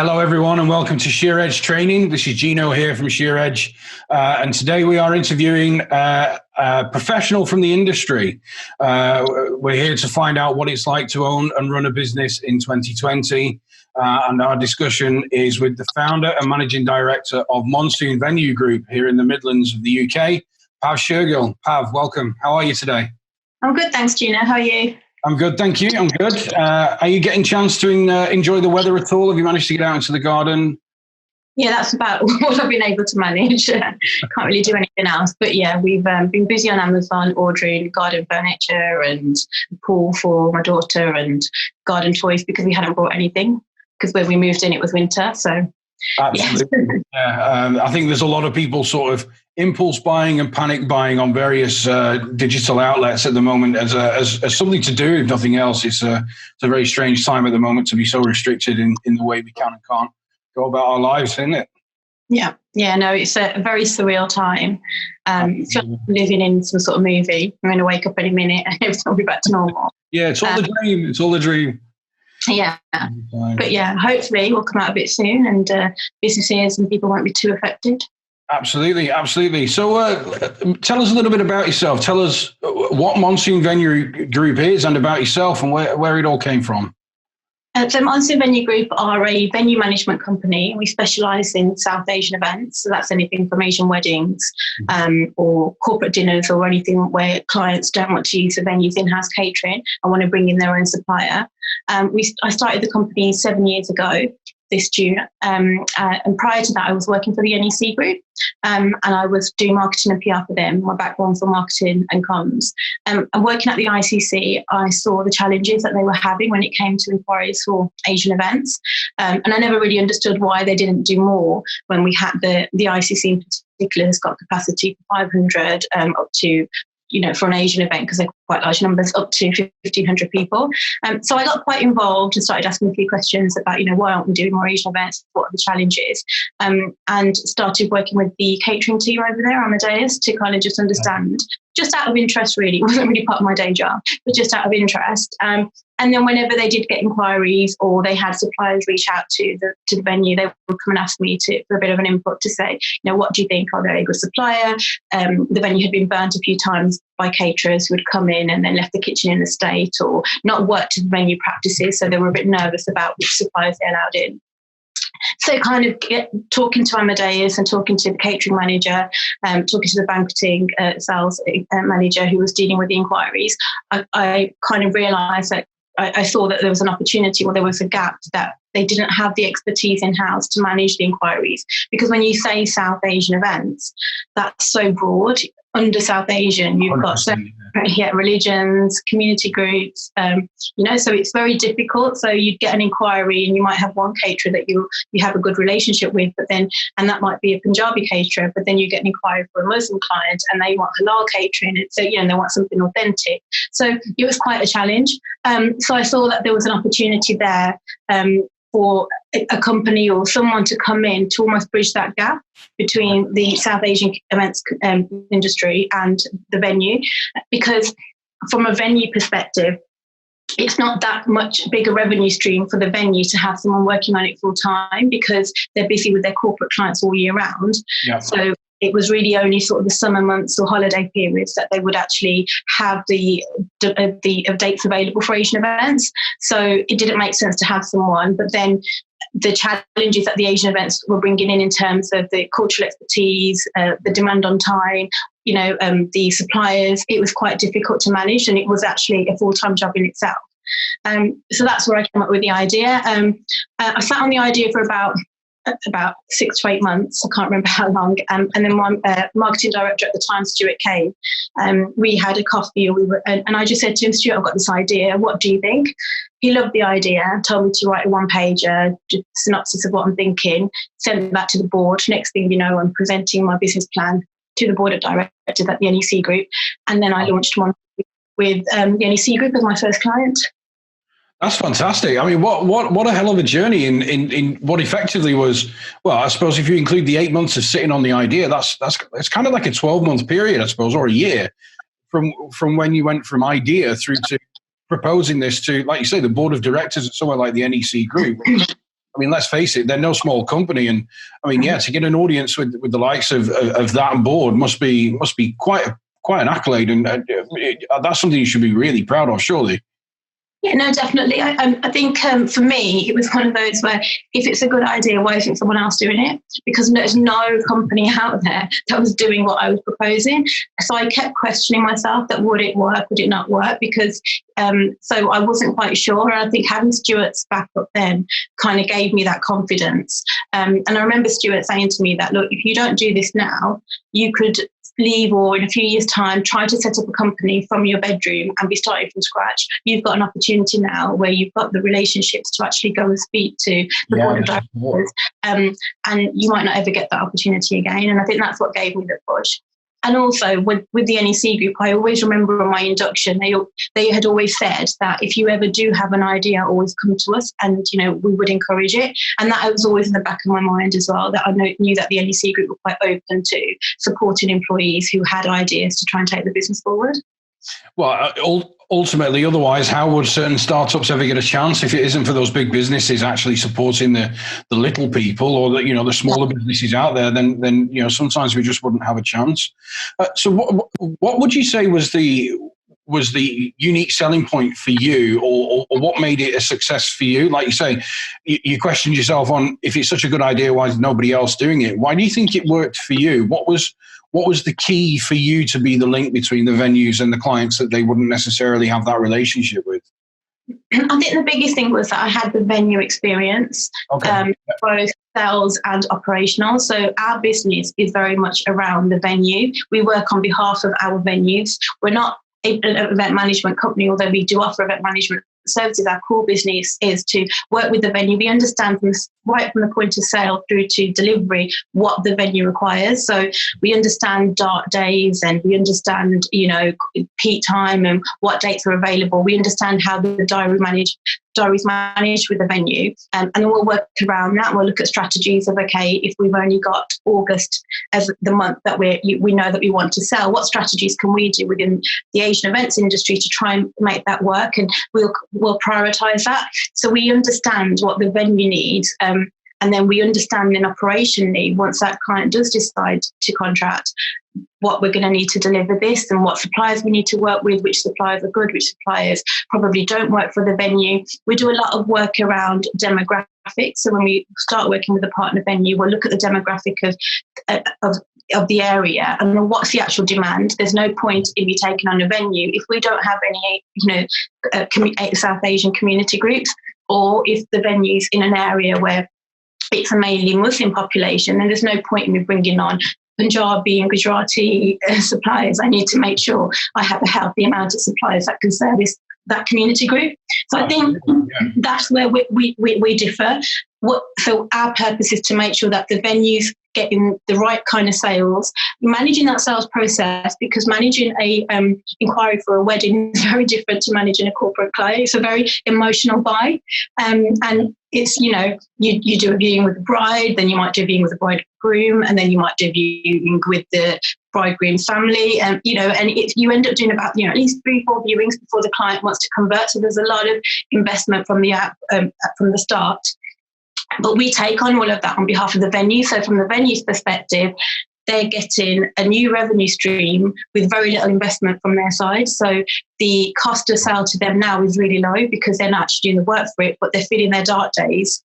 Hello, everyone, and welcome to Sheer Edge Training. This is Gino here from Sheer Edge, and today we are interviewing a professional from the industry. We're here to find out what it's like to own and run a business in 2020, and our discussion is with the founder and managing director of Monsoon Venue Group here in the Midlands of the UK, Pav Shergill. Pav, welcome. How are you today? I'm good, thanks, Gina. How are you? I'm good, thank you. I'm good. Are you getting a chance to enjoy the weather at all? Have you managed to get out into the garden? Yeah, that's about what I've been able to manage. Can't really do anything else. But yeah, we've been busy on Amazon ordering garden furniture and a pool for my daughter and garden toys because we hadn't brought anything because when we moved in it was winter. So absolutely. Yeah. I think there's a lot of people sort of impulse buying and panic buying on various digital outlets at the moment as something to do, if nothing else. It's a very strange time at the moment to be so restricted in the way we can and can't go about our lives, isn't it? Yeah, no, it's a very surreal time. Living in some sort of movie. I'm going to wake up any minute and everything will be back to normal. Yeah, it's all the dream. It's all the dream. Yeah, but yeah, hopefully we'll come out a bit soon and businesses and people won't be too affected. Absolutely. So tell us a little bit about yourself. Tell us what Monsoon Venue Group is and about yourself and where it all came from. So Monsoon Venue Group are a venue management company. We specialise in South Asian events. So that's anything from Asian weddings or corporate dinners or anything where clients don't want to use the venue's in-house catering and want to bring in their own supplier. I started the company 7 years ago this June. And prior to that, I was working for the NEC Group and I was doing marketing and PR for them. My background for marketing and comms. And working at the ICC, I saw the challenges that they were having when it came to inquiries for Asian events. And I never really understood why they didn't do more when we had the ICC in particular has got capacity for 500 up to, for an Asian event, because they're quite large numbers, up to 1,500 people. So I got quite involved and started asking a few questions about, why aren't we doing more Asian events? What are the challenges? And started working with the catering team over there, Amadeus, to kind of just understand, just out of interest really. It wasn't really part of my day job, but just out of interest. And then whenever they did get inquiries or they had suppliers reach out to the venue, they would come and ask me for a bit of an input to say, what do you think? Are they a good supplier? The venue had been burnt a few times by caterers who would come in and then left the kitchen in a state or not worked to the venue practices. So they were a bit nervous about which suppliers they allowed in. So kind of talking to Amadeus and talking to the catering manager, talking to the banqueting sales manager who was dealing with the inquiries, I kind of realised that I saw that there was an opportunity or there was a gap that they didn't have the expertise in-house to manage the inquiries. Because when you say South Asian events, that's so broad. Under South Asian, you've got religions, community groups, so it's very difficult. So you'd get an inquiry and you might have one caterer that you have a good relationship with, and that might be a Punjabi caterer, but then you get an inquiry for a Muslim client and they want halal catering. And so, they want something authentic. So it was quite a challenge. So I saw that there was an opportunity there for a company or someone to come in to almost bridge that gap between the South Asian events industry and the venue. Because from a venue perspective, it's not that much bigger revenue stream for the venue to have someone working on it full time because they're busy with their corporate clients all year round. Yeah. So it was really only sort of the summer months or holiday periods that they would actually have the dates available for Asian events. So it didn't make sense to have someone. But then the challenges that the Asian events were bringing in terms of the cultural expertise, the demand on time, the suppliers, it was quite difficult to manage, and it was actually a full-time job in itself. So that's where I came up with the idea. I sat on the idea for about 6 to 8 months. I can't remember how long. And then my marketing director at the time, Stuart Kane, we had a coffee and I just said to him, Stuart, I've got this idea. What do you think? He loved the idea, told me to write a one-pager, synopsis of what I'm thinking, sent that to the board. Next thing you know, I'm presenting my business plan to the board of directors at the NEC Group. And then I launched one with the NEC Group as my first client. That's fantastic. I mean, what a hell of a journey in what effectively was, well, I suppose if you include the 8 months of sitting on the idea, that's kind of like a 12-month period, I suppose, or a year from when you went from idea through to proposing this to, like you say, the board of directors at somewhere like the NEC Group. mean, let's face it, they're no small company. And I mean, to get an audience with the likes of that board must be quite an accolade. And that's something you should be really proud of, surely. Yeah, no, definitely. I think for me, it was one of those where if it's a good idea, why isn't someone else doing it? Because there's no company out there that was doing what I was proposing. So I kept questioning myself that would it work, would it not work? Because so I wasn't quite sure. And I think having Stuart's backup then kind of gave me that confidence. And I remember Stuart saying to me that, look, if you don't do this now, you could leave or in a few years' time try to set up a company from your bedroom and be starting from scratch. You've got an opportunity now where you've got the relationships to actually go and speak to the board of directors, and you might not ever get that opportunity again. And I think that's what gave me the push. And also with the NEC group, I always remember on my induction, they had always said that if you ever do have an idea, always come to us, and we would encourage it. And that was always in the back of my mind as well, that I knew that the NEC group were quite open to supporting employees who had ideas to try and take the business forward. Well, ultimately, otherwise, how would certain startups ever get a chance if it isn't for those big businesses actually supporting the little people or the smaller businesses out there? Then sometimes we just wouldn't have a chance. So, what would you say was the unique selling point for you, or what made it a success for you? Like you say, you questioned yourself on if it's such a good idea, why is nobody else doing it? Why do you think it worked for you? What was the key for you to be the link between the venues and the clients that they wouldn't necessarily have that relationship with? I think the biggest thing was that I had the venue experience, both sales and operational. So our business is very much around the venue. We work on behalf of our venues. We're not an event management company, although we do offer event management services. Our core business is to work with the venue. We understand right from the point of sale through to delivery what the venue requires. So we understand dark days, and we understand peak time and what dates are available. We understand how the diaries managed with the venue, and then we'll work around that. We'll look at strategies of, okay, if we've only got August as the month that we know that we want to sell, what strategies can we do within the Asian events industry to try and make that work? And we'll prioritize that. So we understand what the venue needs, and then we understand then operationally, once that client does decide to contract, what we're going to need to deliver this, and what suppliers we need to work with, which suppliers are good, which suppliers probably don't work for the venue. We do a lot of work around demographics. So when we start working with a partner venue, we'll look at the demographic of the area and then what's the actual demand. There's no point in you taking on a venue if we don't have any, South Asian community groups, or if the venue's in an area where it's a mainly Muslim population, then there's no point in me bringing on Punjabi and Gujarati suppliers. I need to make sure I have a healthy amount of suppliers that can service that community group. So I think that's where we differ. So our purpose is to make sure that the venues getting the right kind of sales, managing that sales process, because managing a inquiry for a wedding is very different to managing a corporate client. It's a very emotional buy, and it's you do a viewing with the bride, then you might do a viewing with the bridegroom, and then you might do a viewing with the bridegroom's family, and you end up doing about at least 3-4 viewings before the client wants to convert. So there's a lot of investment from the start. But we take on all of that on behalf of the venue. So from the venue's perspective, they're getting a new revenue stream with very little investment from their side. So the cost of sale to them now is really low because they're not actually doing the work for it, but they're filling their dark days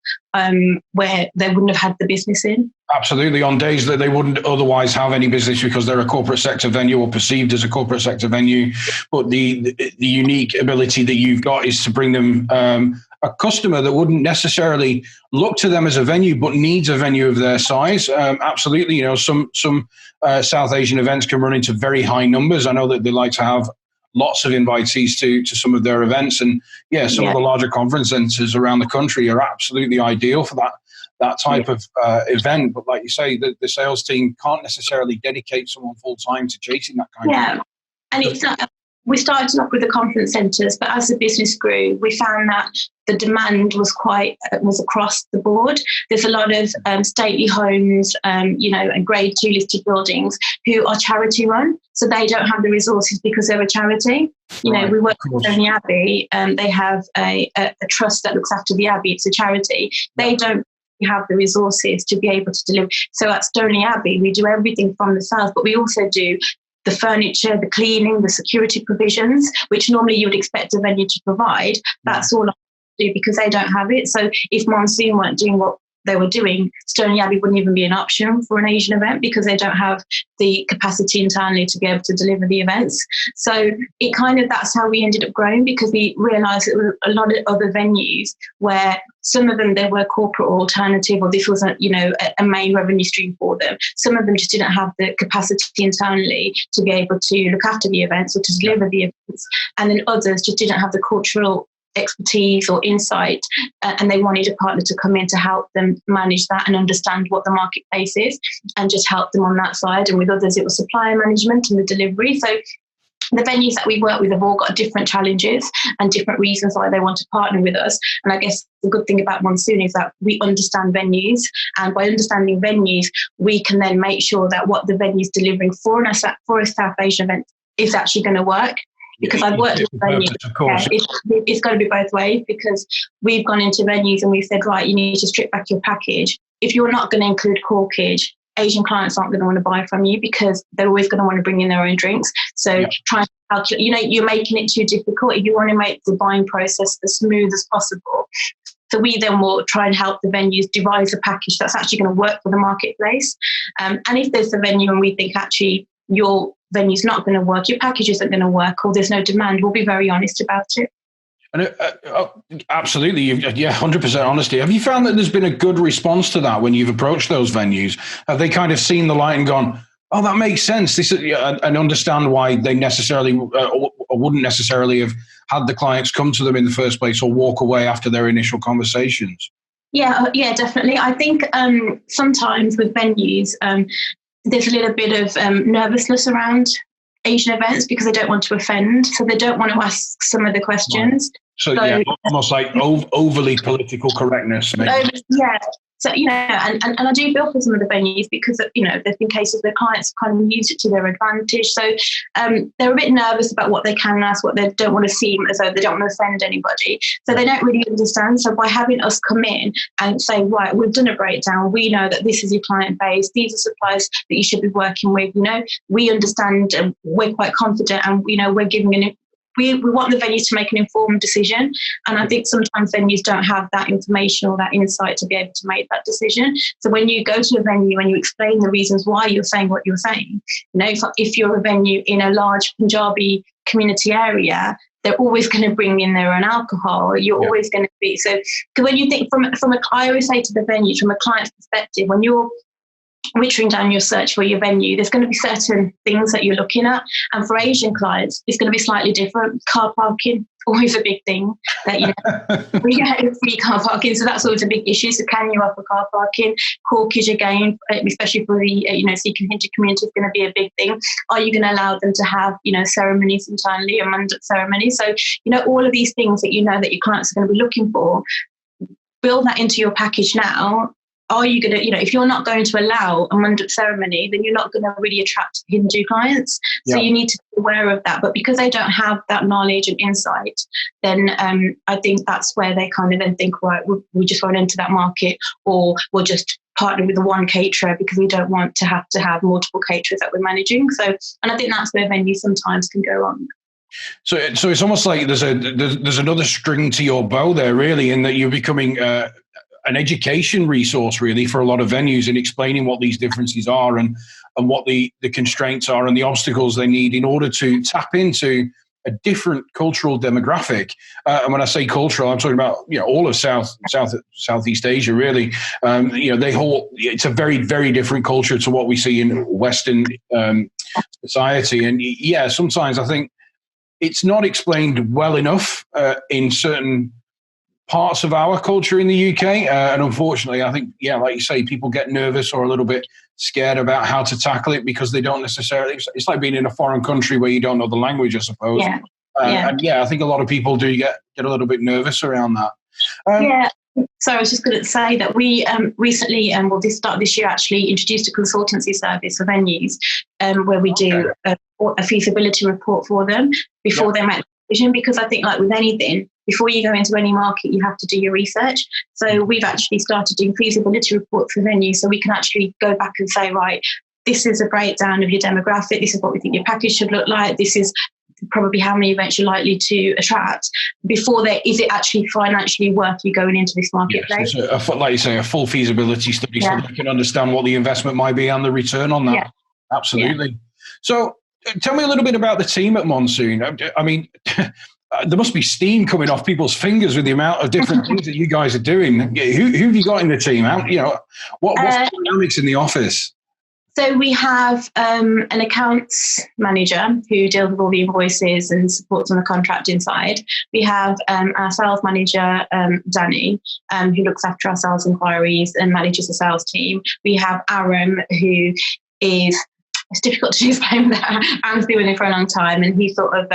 where they wouldn't have had the business in. Absolutely, on days that they wouldn't otherwise have any business because they're a corporate sector venue or perceived as a corporate sector venue. But the unique ability that you've got is to bring them a customer that wouldn't necessarily look to them as a venue, but needs a venue of their size. Absolutely, some South Asian events can run into very high numbers. I know that they like to have lots of invitees to some of their events, and some of the larger conference centres around the country are absolutely ideal for that type of event. But like you say, the sales team can't necessarily dedicate someone full time to chasing that kind of thing. And it's not. We started off with the conference centres, but as the business grew, we found that the demand was across the board. There's a lot of stately homes, and grade 2 listed buildings who are charity run, so they don't have the resources because they're a charity. We work with Stoney Abbey, they have a trust that looks after the Abbey. It's a charity. They don't have the resources to be able to deliver. So at Stoney Abbey, we do everything from the south, but we also do the furniture, the cleaning, the security provisions, which normally you would expect a venue to provide. That's all I do because they don't have it. So if Monsoon weren't doing what they were doing, Stoney Abbey wouldn't even be an option for an Asian event because they don't have the capacity internally to be able to deliver the events. So that's how we ended up growing, because we realised there were a lot of other venues where some of them, they were corporate or alternative, or this was a main revenue stream for them. Some of them just didn't have the capacity internally to be able to look after the events or to deliver the events. And then others just didn't have the cultural expertise or insight, and they wanted a partner to come in to help them manage that and understand what the marketplace is and just help them on that side. And with others, it was supplier management and the delivery. So the venues that we work with have all got different challenges and different reasons why they want to partner with us. And I guess the good thing about Monsoon is that we understand venues, and by understanding venues, we can then make sure that what the venue is delivering for a South Asian event is actually going to work. Because I've worked with venues, it's got to be both ways, because we've gone into venues and we've said, right, you need to strip back your package. If you're not going to include corkage, Asian clients aren't going to want to buy from you because they're always going to want to bring in their own drinks. So try and calculate, you're making it too difficult if you want to make the buying process as smooth as possible. So we then will try and help the venues devise a package that's actually going to work for the marketplace. And if there's a venue and we think actually your venue's not going to work, your package isn't going to work, or there's no demand, we'll be very honest about it. And absolutely, 100% honesty. Have you found that there's been a good response to that when you've approached those venues? Have they kind of seen the light and gone, oh, that makes sense, and understand why they necessarily or wouldn't necessarily have had the clients come to them in the first place or walk away after their initial conversations? Yeah, definitely. I think sometimes with venues, there's a little bit of nervousness around Asian events because they don't want to offend, so they don't want to ask some of the questions. Right. So almost like overly political correctness. Maybe. So, and I do feel for some of the venues because, there's been cases where clients kind of use it to their advantage. So they're a bit nervous about what they can ask, what they don't want to seem as though they don't want to offend anybody. So they don't really understand. So by having us come in and say, right, we've done a breakdown. We know that this is your client base. These are suppliers that you should be working with. We understand and we're quite confident, and, we're giving we want the venues to make an informed decision. And I think sometimes venues don't have that information or that insight to be able to make that decision. So when you go to a venue and you explain the reasons why you're saying what you're saying, if you're a venue in a large Punjabi community area, they're always going to bring in their own alcohol. You're always going to be. So when you think I always say to the venue, from a client's perspective, when you're whittling down your search for your venue, there's going to be certain things that you're looking at. And for Asian clients, it's going to be slightly different. Car parking, always a big thing that, we get free car parking. So that's always a big issue. So can you offer car parking? Corkage, again, especially for the, Sikh and Hindu community, is going to be a big thing. Are you going to allow them to have, ceremonies internally, a mandap ceremony? So, all of these things that that your clients are going to be looking for, build that into your package now. Are you going to, if you're not going to allow a mandap ceremony, then you're not going to really attract Hindu clients. So you need to be aware of that. But because they don't have that knowledge and insight, then I think that's where they kind of then think, right, we just won't enter that market, or we'll just partner with the one caterer because we don't want to have multiple caterers that we're managing. So, and I think that's where venues sometimes can go wrong. So it's almost like there's another string to your bow there, really, in that you're becoming an education resource, really, for a lot of venues in explaining what these differences are and what the constraints are and the obstacles they need in order to tap into a different cultural demographic. And when I say cultural, I'm talking about all of Southeast Asia, really. It's a very, very different culture to what we see in Western society. And sometimes I think it's not explained well enough in certain parts of our culture in the UK. And unfortunately, I think, yeah, like you say, people get nervous or a little bit scared about how to tackle it because they don't necessarily, it's like being in a foreign country where you don't know the language, I suppose. Yeah. And yeah, I think a lot of people do get a little bit nervous around that. Yeah. So I was just going to say that we recently, well, this start this year, actually introduced a consultancy service for venues where we do a feasibility report for them before they make the decision. Because I think, like with anything, before you go into any market, you have to do your research. So we've actually started doing feasibility reports for venues, so we can actually go back and say, right, this is a breakdown of your demographic. This is what we think your package should look like. This is probably how many events you're likely to attract before is it actually financially worth you going into this marketplace? Yes, like you say, a full feasibility study so you can understand what the investment might be and the return on that. Yeah. Absolutely. Yeah. So tell me a little bit about the team at Monsoon. I mean, there must be steam coming off people's fingers with the amount of different things that you guys are doing. Who have you got in the team? What's the dynamics in the office? So we have an accounts manager who deals with all the invoices and supports on the contracting side. We have our sales manager, Danny, who looks after our sales inquiries and manages the sales team. We have Aaron, who is, it's difficult to explain that. Aaron's been with him for a long time, and he's sort of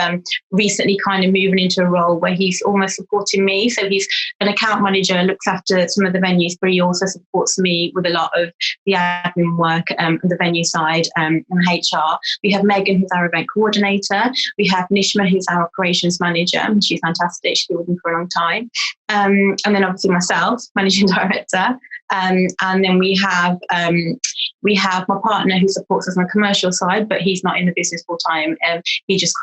recently kind of moving into a role where he's almost supporting me. So he's an account manager, looks after some of the venues, but he also supports me with a lot of the admin work on the venue side and HR. We have Megan, who's our event coordinator. We have Nishma, who's our operations manager. She's fantastic. She's been with me for a long time. And then obviously myself, managing director. And then we have my partner who supports us on the commercial side, but he's not in the business full time. He just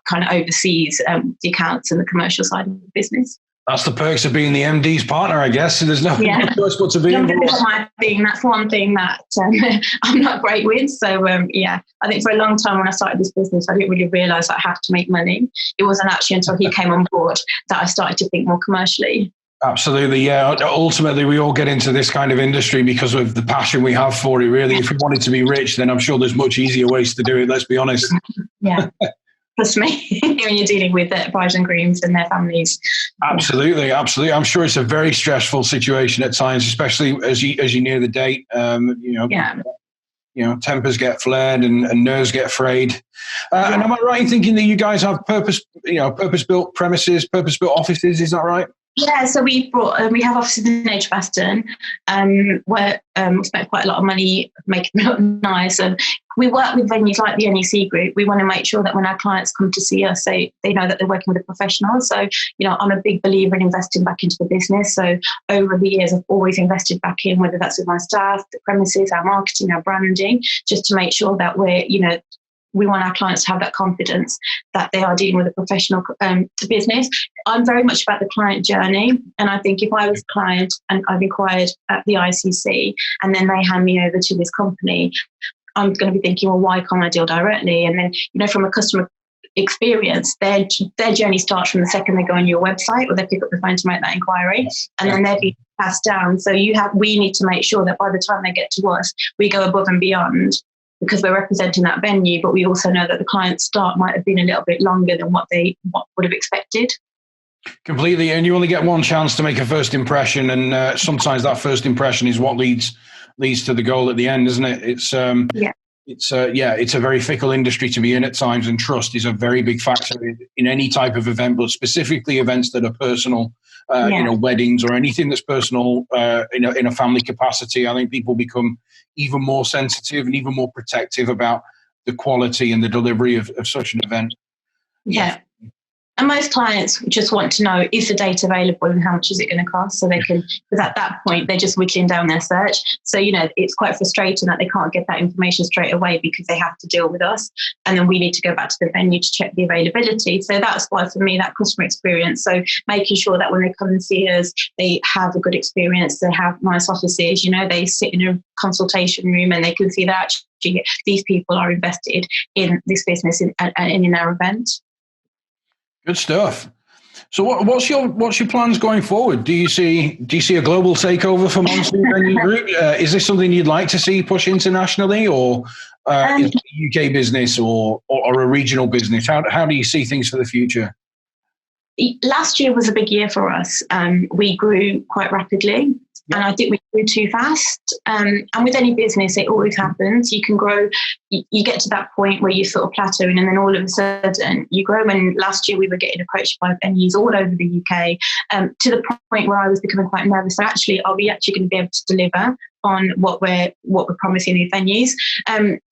kind of oversees the accounts and the commercial side of the business. That's the perks of being the MD's partner, I guess. So there's no choice but to be involved. That's one thing that I'm not great with. So I think for a long time when I started this business, I didn't really realise I have to make money. It wasn't actually until he came on board that I started to think more commercially. Absolutely, yeah. Ultimately, we all get into this kind of industry because of the passion we have for it, really. If we wanted to be rich, then I'm sure there's much easier ways to do it, let's be honest. Yeah. Trust me, when you're dealing with brides and grooms and their families. Absolutely. I'm sure it's a very stressful situation at times, especially as you near the date. Tempers get flared and nerves get frayed. And am I right in thinking that you guys have purpose-built premises, purpose-built offices? Is that right? Yeah, so we have offices in Edgbaston, where we spent quite a lot of money making them look nice. And we work with venues like the NEC Group. We want to make sure that when our clients come to see us, they know that they're working with a professional. So, I'm a big believer in investing back into the business. So over the years, I've always invested back in, whether that's with my staff, the premises, our marketing, our branding, just to make sure that we want our clients to have that confidence that they are dealing with a professional business. I'm very much about the client journey. And I think if I was a client and I've inquired at the ICC and then they hand me over to this company, I'm going to be thinking, well, why can't I deal directly? And then, from a customer experience, their journey starts from the second they go on your website or they pick up the phone to make that inquiry, and then they're being passed down. So we need to make sure that by the time they get to us, we go above and beyond, because we're representing that venue, but we also know that the client's start might have been a little bit longer than what would have expected. Completely, and you only get one chance to make a first impression, and sometimes that first impression is what leads to the goal at the end, isn't it? It's a very fickle industry to be in at times, and trust is a very big factor in any type of event, but specifically events that are personal, weddings or anything that's personal in a family capacity. I think people become even more sensitive and even more protective about the quality and the delivery of such an event. Yeah. And most clients just want to know, is the date available and how much is it going to cost? So they can, because at that point, they're just whittling down their search. So, it's quite frustrating that they can't get that information straight away because they have to deal with us. And then we need to go back to the venue to check the availability. So that's why, for me, that customer experience. So making sure that when they come and see us, they have a good experience, they have nice offices, they sit in a consultation room and they can see that actually these people are invested in this business and in our event. Good stuff. So what's your plans going forward? Do you see a global takeover for Monsoon Venue Group? Is this something you'd like to see push internationally, or is it a UK business or a regional business? How do you see things for the future? last year was a big year for us. We grew quite rapidly. And I think we grew too fast. And with any business, it always happens. You can grow, you get to that point where you're sort of plateauing, and then all of a sudden you grow. And last year we were getting approached by venues all over the UK, to the point where I was becoming quite nervous. So actually, are we actually going to be able to deliver on what we're promising these venues?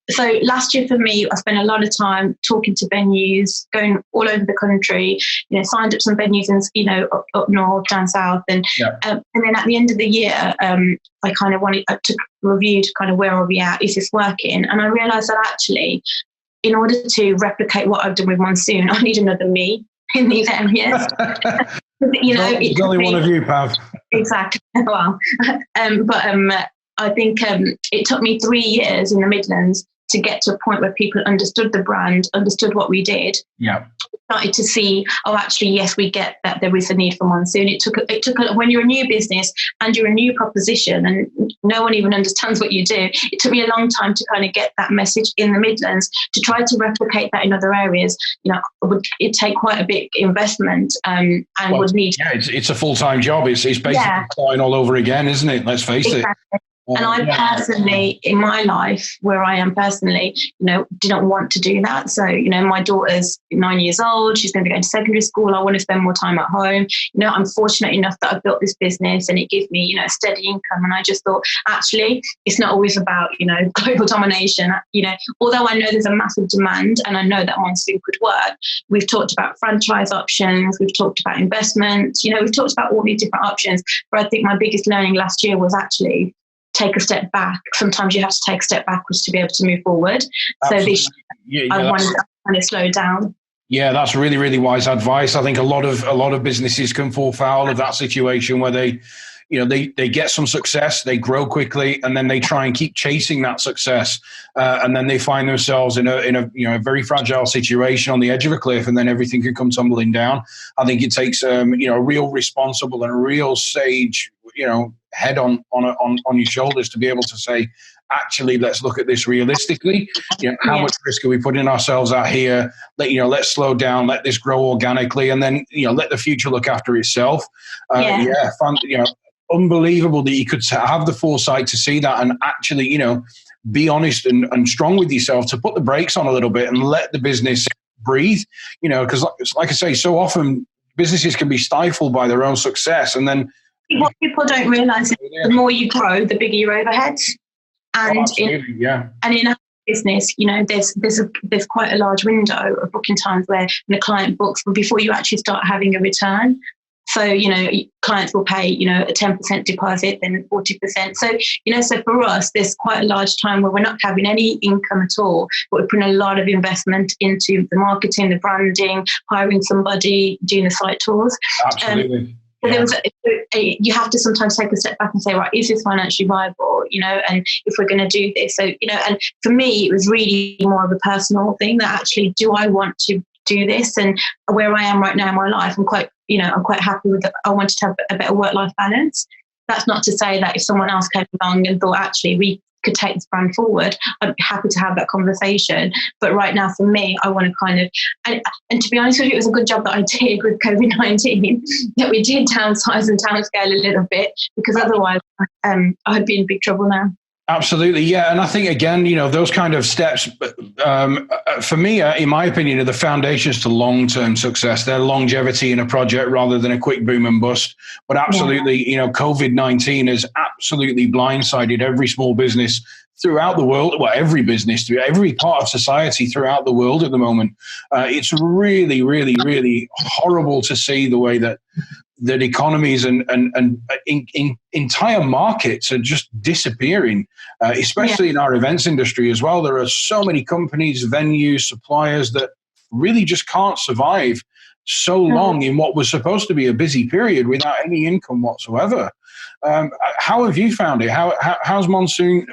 So last year for me, I spent a lot of time talking to venues, going all over the country, signed up some venues in, up north, down south. And then at the end of the year, I kind of wanted to review to kind of where are we at? Is this working? And I realized that actually, in order to replicate what I've done with Monsoon, I need another me in these areas. It's only one of you, Pav. Exactly. Well, I think it took me 3 years in the Midlands to get to a point where people understood the brand, understood what we did. Yeah. Started to see, actually, yes, we get that there is a need for Monsoon. It took when you're a new business and you're a new proposition and no one even understands what you do. It took me a long time to kind of get that message in the Midlands. To try to replicate that in other areas, it'd take quite a big investment, and would need. Yeah, it's a full-time job. It's basically starting all over again, isn't it? Let's face it. And I personally, in my life, where I am personally, didn't want to do that. So, my daughter's 9 years old. She's going to be going to secondary school. I want to spend more time at home. I'm fortunate enough that I've built this business and it gives me, a steady income. And I just thought, actually, it's not always about, global domination. Although I know there's a massive demand and I know that Monsoon could work, we've talked about franchise options. We've talked about investment. We've talked about all these different options. But I think my biggest learning last year was actually take a step back. Sometimes you have to take a step backwards to be able to move forward. Absolutely. So I wanted to kind of slow down. Yeah, that's really, really wise advice. I think a lot of businesses can fall foul of that situation where they get some success, they grow quickly, and then they try and keep chasing that success, and then they find themselves in a very fragile situation on the edge of a cliff, and then everything can come tumbling down. I think it takes a real responsible and a real sage head on your shoulders to be able to say, actually, let's look at this realistically. How much risk are we putting ourselves out here? Let's slow down, let this grow organically, and then let the future look after itself. Unbelievable that you could have the foresight to see that and actually, be honest and strong with yourself to put the brakes on a little bit and let the business breathe. Because like I say, so often businesses can be stifled by their own success, and then. What people don't realise is the more you grow, the bigger your overheads. And in our business, there's quite a large window of booking times where the client books before you actually start having a return. So, clients will pay, a 10% deposit, then 40%. So for us, there's quite a large time where we're not having any income at all, but we're putting a lot of investment into the marketing, the branding, hiring somebody, doing the site tours. Absolutely. You have to sometimes take a step back and say, right, is this financially viable? And if we're going to do this, and for me, it was really more of a personal thing that actually, do I want to do this? And where I am right now in my life, I'm quite happy with it. I wanted to have a better work-life balance. That's not to say that if someone else came along and thought, actually, we could take this brand forward, I'm happy to have that conversation. But right now, for me, I want to kind of, and to be honest with you, it was a good job that I did with COVID-19, that we did downsize and downscale a little bit, because otherwise I'd be in big trouble now. Absolutely, yeah. And I think, again, those kind of steps, for me, in my opinion, are the foundations to long-term success. They're longevity in a project rather than a quick boom and bust. But absolutely, COVID-19 has absolutely blindsided every small business throughout the world. Well, every business, through every part of society throughout the world at the moment. It's really, really, really horrible to see the way that economies and entire markets are just disappearing, especially in our events industry as well. There are so many companies, venues, suppliers that really just can't survive so long in what was supposed to be a busy period without any income whatsoever. How have you found it? How's Monsoon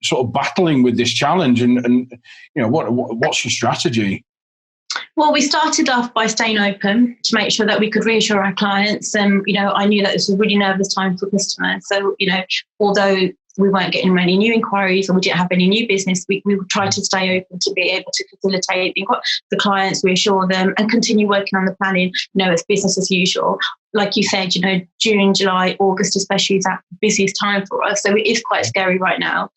sort of battling with this challenge? And what's your strategy? Well, we started off by staying open to make sure that we could reassure our clients. And, I knew that this was a really nervous time for customers. So, although we weren't getting many new inquiries or we didn't have any new business, we tried to stay open to be able to facilitate the clients, reassure them, and continue working on the planning, as business as usual. Like you said, June, July, August especially is that busiest time for us. So it is quite scary right now.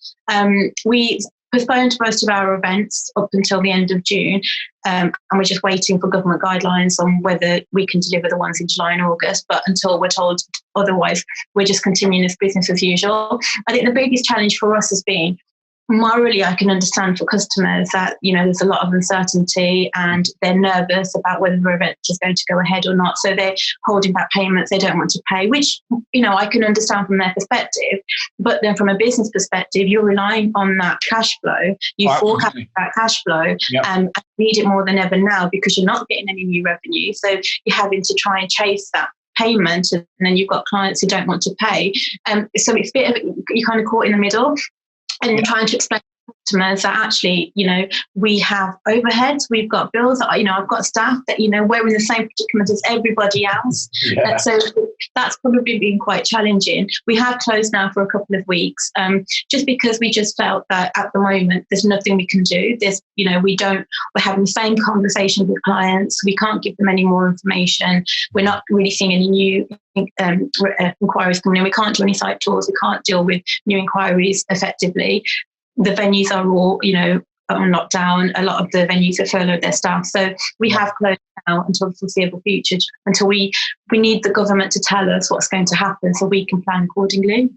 We postponed most of our events up until the end of June, and we're just waiting for government guidelines on whether we can deliver the ones in July and August. But until we're told otherwise, we're just continuing as business as usual. I think the biggest challenge for us has been, morally, I can understand for customers that, there's a lot of uncertainty and they're nervous about whether the event is going to go ahead or not. So they're holding back payments. They don't want to pay, which, I can understand from their perspective. But then from a business perspective, you're relying on that cash flow. You forecast that cash flow and need it more than ever now because you're not getting any new revenue. So you're having to try and chase that payment, and then you've got clients who don't want to pay. So it's a bit of, you're kind of caught in the middle. And trying to explain to customers that actually, we have overheads, we've got bills, I've got staff that, we're in the same predicament as everybody else. Yeah. So that's probably been quite challenging. We have closed now for a couple of weeks, just because we just felt that at the moment, there's nothing we can do. We're having the same conversation with clients. We can't give them any more information. We're not really seeing any new inquiries coming in. We can't do any site tours. We can't deal with new inquiries effectively. The venues are all, on lockdown. A lot of the venues have furloughed their staff. So we have closed now until the foreseeable future, until we need the government to tell us what's going to happen so we can plan accordingly.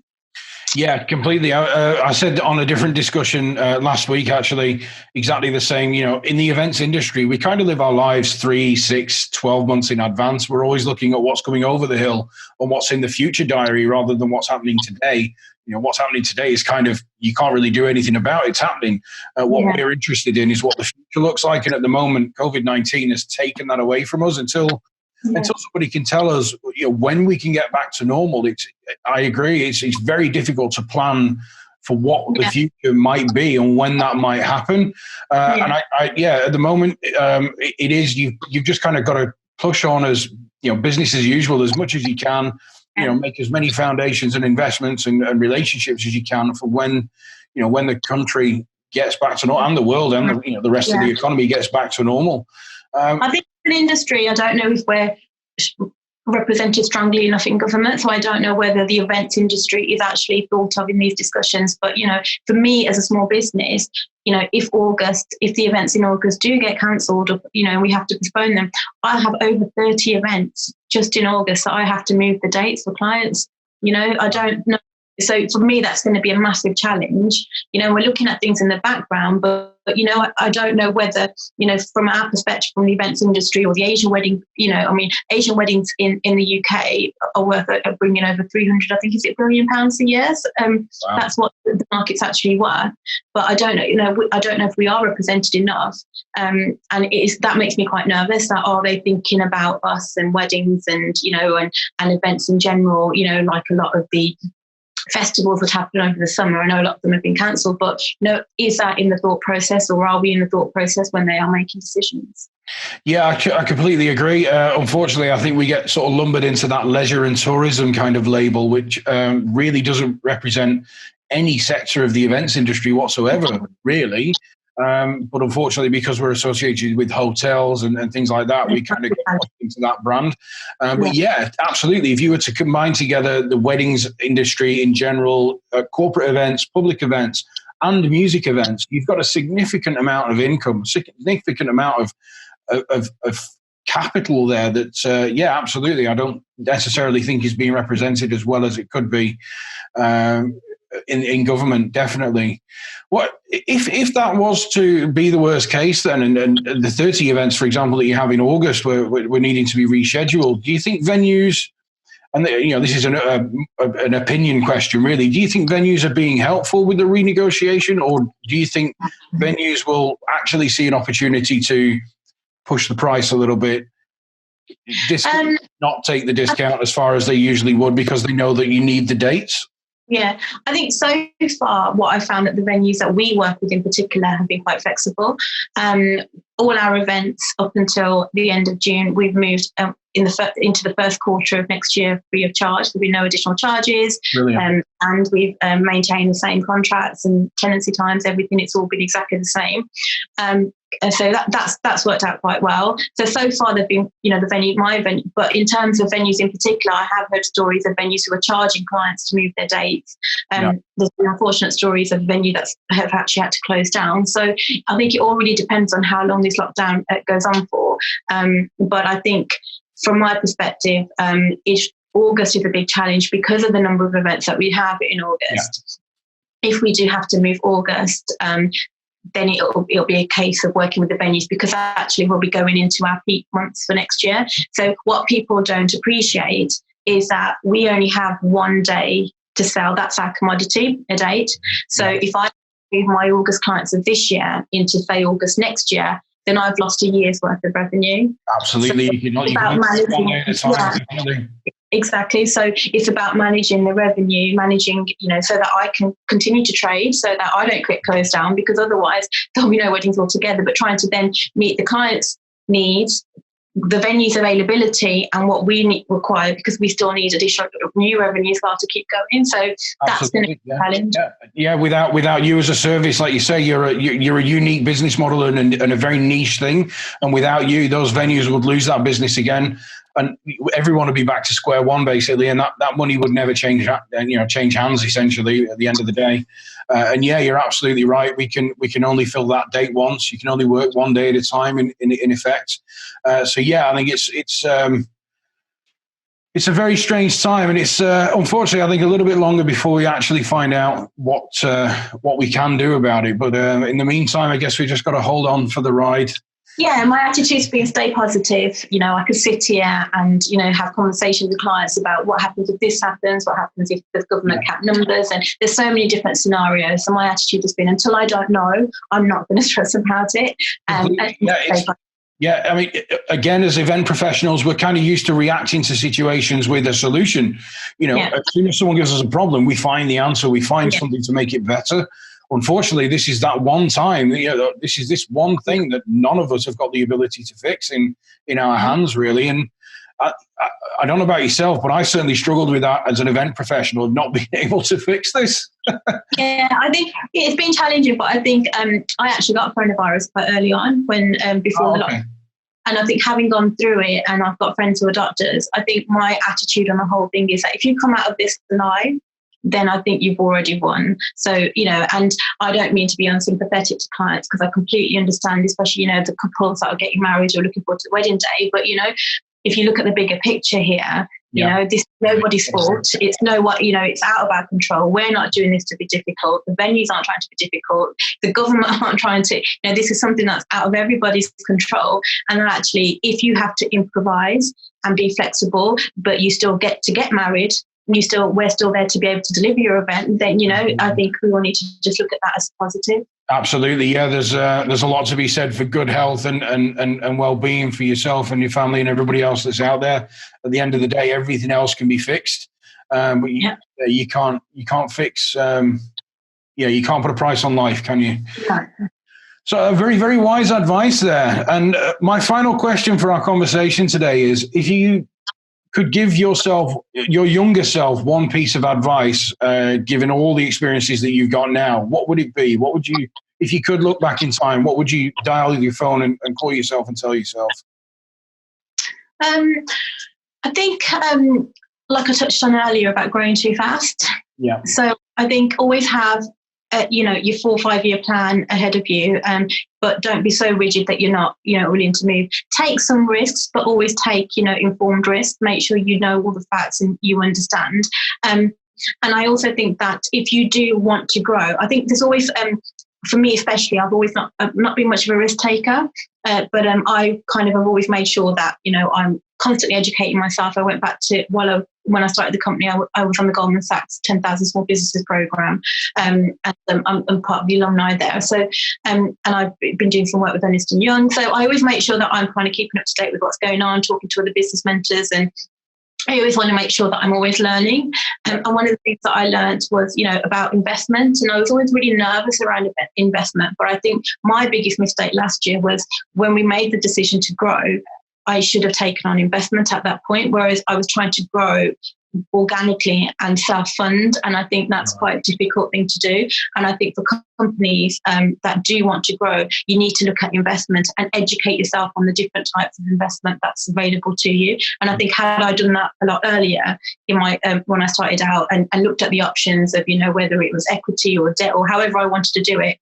Yeah, completely. I said on a different discussion last week, actually, exactly the same. In the events industry, we kind of live our lives 3, 6, 12 months in advance. We're always looking at what's coming over the hill and what's in the future diary rather than what's happening today. What's happening today is kind of, you can't really do anything about it. It's happening. What we're interested in is what the future looks like. And at the moment, COVID-19 has taken that away from us until somebody can tell us, when we can get back to normal. I agree. It's very difficult to plan for what the future might be and when that might happen. And at the moment, it is, you've just kind of got to push on as, business as usual as much as you can, make as many foundations and investments and relationships as you can for when the country gets back to normal and the world and the rest of the economy gets back to normal. I think in industry, I don't know if we're represented strongly enough in government, so I don't know whether the events industry is actually thought of in these discussions. But, for me as a small business, if the events in August do get cancelled, or, we have to postpone them, I have over 30 events just in August that I have to move the dates for clients. I don't know. So for me, that's going to be a massive challenge. We're looking at things in the background, but I don't know whether, from our perspective, from the events industry or the Asian wedding, Asian weddings in the UK are worth bringing over 300, I think, is it £1 billion a year? Wow. That's what the market's actually worth. But I don't know, I don't know if we are represented enough. And that makes me quite nervous. That are they thinking about us and weddings and, and events in general, like a lot of the festivals that happen over the summer. I know a lot of them have been cancelled, but is that in the thought process, or are we in the thought process when they are making decisions? Yeah, I completely agree. Unfortunately, I think we get sort of lumbered into that leisure and tourism kind of label, which really doesn't represent any sector of the events industry whatsoever, really. But unfortunately, because we're associated with hotels and things like that, we kind of get into that brand. But yeah, absolutely. If you were to combine together the weddings industry in general, corporate events, public events, and music events, you've got a significant amount of income, significant amount of capital there that, absolutely, I don't necessarily think is being represented as well as it could be in government, definitely. What if that was to be the worst case then, and the 30 events, for example, that you have in August were needing to be rescheduled? Do you think venues, and this is an opinion question really, do you think venues are being helpful with the renegotiation, or do you think venues will actually see an opportunity to push the price a little bit, not take the discount as far as they usually would because they know that you need the dates? Yeah, I think so far what I found that the venues that we work with in particular have been quite flexible. All our events up until the end of June, we've moved into the first quarter of next year free of charge. There'll be no additional charges. Brilliant. And we've maintained the same contracts and tenancy times, everything. It's all been exactly the same. And so that's worked out quite well. So far they've been, my venue, but in terms of venues in particular, I have heard stories of venues who are charging clients to move their dates. There's been unfortunate stories of venue that have actually had to close down. So I think it all really depends on how long this lockdown goes on for. But I think from my perspective, August is a big challenge because of the number of events that we have in August. Yeah. If we do have to move August, then it'll be a case of working with the venues, because actually we'll be going into our peak months for next year. So what people don't appreciate is that we only have one day to sell. That's our commodity, a date. So if I move my August clients of this year into, say, August next year, then I've lost a year's worth of revenue. Absolutely. So you can managing. Exactly. So it's about managing the revenue, so that I can continue to trade, so that I don't close down, because otherwise there'll be no weddings altogether. But trying to then meet the client's needs, the venue's availability, and what we require, because we still need additional new revenue as well to keep going. So that's going to be a challenge. Yeah. Without you as a service, like you say, you're a unique business model and a very niche thing. And without you, those venues would lose that business again. And everyone would be back to square one, basically, and that money would never change hands, essentially, at the end of the day. And you're absolutely right. We can only fill that date once. You can only work one day at a time, in effect. I think it's a very strange time, and it's unfortunately, I think, a little bit longer before we actually find out what we can do about it. But in the meantime, I guess we just got to hold on for the ride. Yeah, my attitude's been stay positive. I could sit here and, have conversations with clients about what happens if this happens, what happens if there's government cap numbers, and there's so many different scenarios. So my attitude has been, until I don't know, I'm not going to stress about it. I mean, again, as event professionals, we're kind of used to reacting to situations with a solution. As soon as someone gives us a problem, we find the answer, we find something to make it better. Unfortunately, this is that one time. This is this one thing that none of us have got the ability to fix in our hands, really. And I don't know about yourself, but I certainly struggled with that as an event professional, not being able to fix this. Yeah, I think it's been challenging, but I think I actually got coronavirus quite early on before the lockdown. And I think having gone through it, and I've got friends who are doctors, I think my attitude on the whole thing is that if you come out of this alive, then I think you've already won. So, and I don't mean to be unsympathetic to clients, because I completely understand, especially, the couples that are getting married or looking forward to the wedding day. But, if you look at the bigger picture here, this is nobody's fault. It's it's out of our control. We're not doing this to be difficult. The venues aren't trying to be difficult. The government aren't trying to, this is something that's out of everybody's control. And actually, if you have to improvise and be flexible, but you still get to get married, we're still there to be able to deliver your event, then, I think we all need to just look at that as positive. Absolutely. Yeah. There's a lot to be said for good health and well-being for yourself and your family and everybody else that's out there. At the end of the day, everything else can be fixed. But you can't fix, you can't put a price on life, can you? No. So very, very wise advice there. And my final question for our conversation today is, if you could give your younger self, one piece of advice, given all the experiences that you've got now, what would it be? What would you, if you could look back in time, what would you dial your phone and call yourself and tell yourself? I think, like I touched on earlier about growing too fast. Yeah. So I think always have, your 4 or 5 year plan ahead of you, but don't be so rigid that you're not, willing to move. Take some risks, but always take, informed risks. Make sure you know all the facts and you understand. And I also think that if you do want to grow, I think there's always, for me especially, I've always not been much of a risk taker, but I kind of have always made sure that, I'm constantly educating myself. I went back to, when I started the company, I was on the Goldman Sachs 10,000 Small Businesses program, and I'm part of the alumni there. So, and I've been doing some work with Ernst & Young. So I always make sure that I'm kind of keeping up to date with what's going on, talking to other business mentors, and I always want to make sure that I'm always learning. And one of the things that I learned was, about investment. And I was always really nervous around investment. But I think my biggest mistake last year was when we made the decision to grow, I should have taken on investment at that point, whereas I was trying to grow organically and self-fund, and I think that's quite a difficult thing to do. And I think for companies that do want to grow, you need to look at investment and educate yourself on the different types of investment that's available to you. And I think had I done that a lot earlier in my when I started out and looked at the options of, you know, whether it was equity or debt or however I wanted to do it,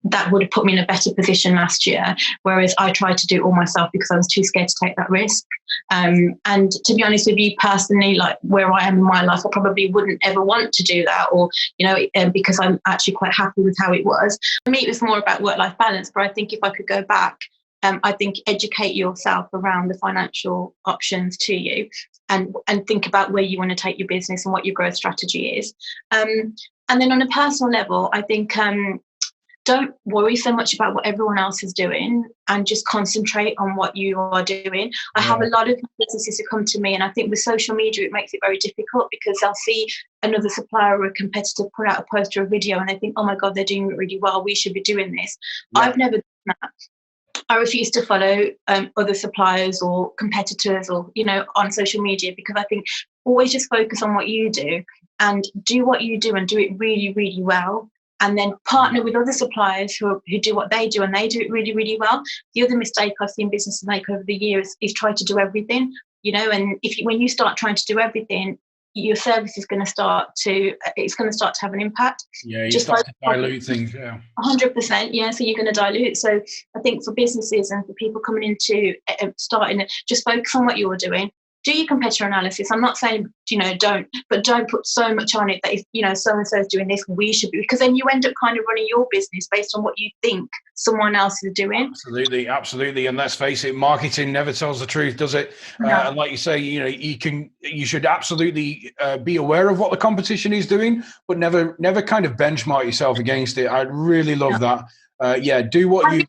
that would have put me in a better position last year. Whereas I tried to do it all myself because I was too scared to take that risk. And to be honest with you personally, like where I am in my life, I probably wouldn't ever want to do that, or, you know, because I'm actually quite happy with how it was. For me, it was more about work-life balance. But I think if I could go back, I think educate yourself around the financial options to you, and think about where you want to take your business and what your growth strategy is. And then on a personal level, I think don't worry so much about what everyone else is doing and just concentrate on what you are doing. I have a lot of businesses who come to me, and I think with social media, it makes it very difficult because they'll see another supplier or a competitor put out a post or a video and they think, oh my God, they're doing it really well. We should be doing this. Yeah. I've never done that. I refuse to follow other suppliers or competitors or, you know, on social media, because I think always just focus on what you do and do what you do and do it really, really well. And then partner with other suppliers who do what they do and they do it really, really well. The other mistake I've seen businesses make over the years is try to do everything, you know, and when you start trying to do everything, your service is going to start to have an impact. Yeah, you start to dilute things, yeah. 100%, yeah, so you're going to dilute. So I think for businesses and for people coming into starting, just focus on what you're doing. Do your competitor analysis. I'm not saying, you know, don't put so much on it that if, you know, so-and-so is doing this, we should be, because then you end up kind of running your business based on what you think someone else is doing. Absolutely. And let's face it, marketing never tells the truth, does it? No. And like you say, you know, you should absolutely be aware of what the competition is doing, but never kind of benchmark yourself against it. I really love that. Do what you...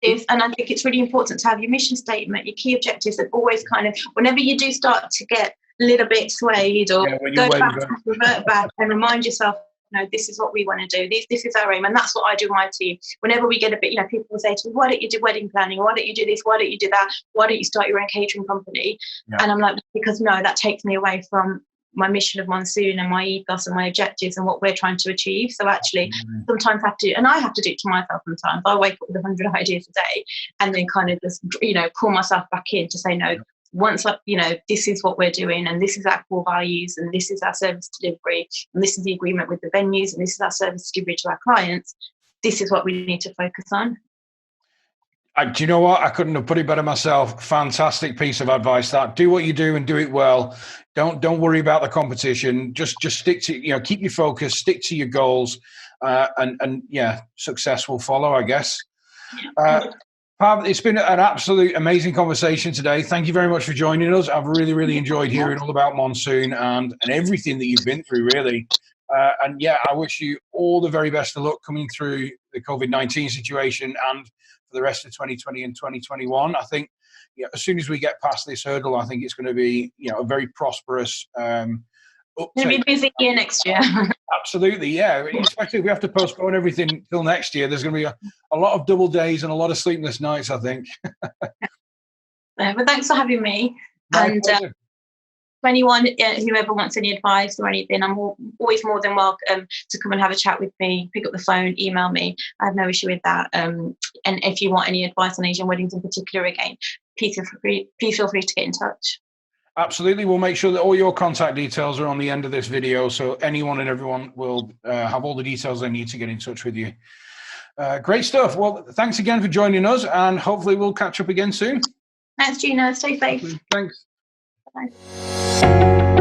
And I think it's really important to have your mission statement, your key objectives, and always kind of, whenever you do start to get a little bit swayed or revert back and remind yourself, you know, this is what we want to do. This is our aim. And that's what I do with my team. Whenever we get a bit, you know, people will say to me, why don't you do wedding planning? Why don't you do this? Why don't you do that? Why don't you start your own catering company? Yeah. And I'm like, because no, that takes me away from my mission of Monsoon and my ethos and my objectives and what we're trying to achieve. So actually, sometimes I have to do it to myself sometimes. I wake up with 100 ideas a day and then kind of just, you know, pull myself back in to say, no, once, you know, this is what we're doing and this is our core values and this is our service delivery and this is the agreement with the venues and this is our service delivery to our clients. This is what we need to focus on. Do you know what? I couldn't have put it better myself. Fantastic piece of advice. That do what you do and do it well. Don't worry about the competition. Just stick to, you know, keep your focus, stick to your goals, and success will follow, I guess. Pav, it's been an absolute amazing conversation today. Thank you very much for joining us. I've really, really enjoyed hearing all about Monsoon and everything that you've been through, really. I wish you all the very best of luck coming through the COVID-19 situation and for the rest of 2020 and 2021. I think as soon as we get past this hurdle, I think it's going to be, you know, a very prosperous It'll be a busy year next year. Absolutely, yeah. Especially if we have to postpone everything till next year. There's going to be a lot of double days and a lot of sleepless nights, I think. But thanks for having me. And for anyone, whoever wants any advice or anything, I'm always more than welcome to come and have a chat with me, pick up the phone, email me. I have no issue with that. And if you want any advice on Asian weddings in particular, again, please feel free to get in touch. Absolutely. We'll make sure that all your contact details are on the end of this video, so anyone and everyone will have all the details they need to get in touch with you. Great stuff. Well, thanks again for joining us, and hopefully we'll catch up again soon. Thanks, Gina. Stay safe. Thanks. Bye.